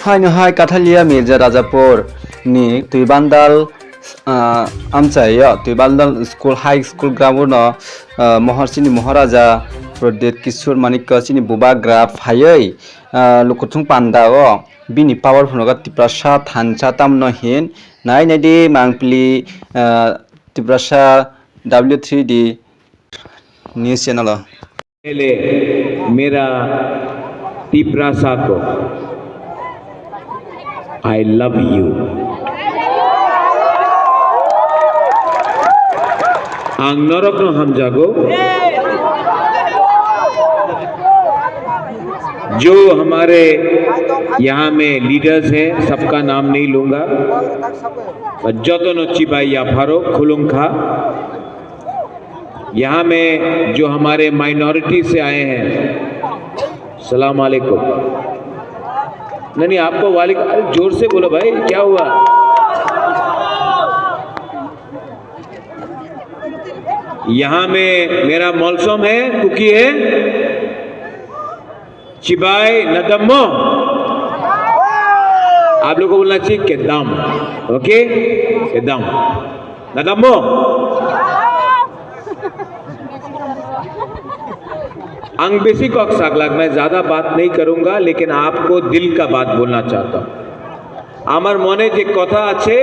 Hai Katalia Mirza Rajapur ni Tuibandal amchaya Tuibandal School High School Gramuno Moharsini Moharaja Prodit Kishore Manika sini bubagra phayai lukutung pandao bini power phunoga tiprasa thancha tamno hin nai nadi mangpli tiprasa W3D news channel पहले मेरा तिप्रासा को I love you आं नरकनो हमजागो जो हमारे यहाँ में leaders हैं सबका नाम नहीं लूंगा जतन चिबाई या फारो खुलुंखा यहाँ में जो हमारे माइनॉरिटी से आए हैं सलाम अलैकुम नहीं आपको वालेकुम जोर से बोलो भाई क्या हुआ यहाँ में मेरा मौलसम है कुकी है चिबाई नदम्मो आप लोगों को बोलना चाहिए केदाम ओके केदाम नदम्मो अंग बेसी को अक्सागलाग मैं ज्यादा बात नहीं करूंगा लेकिन आपको दिल का बात बोलना चाहता हूं आमार मने जे कथा आछे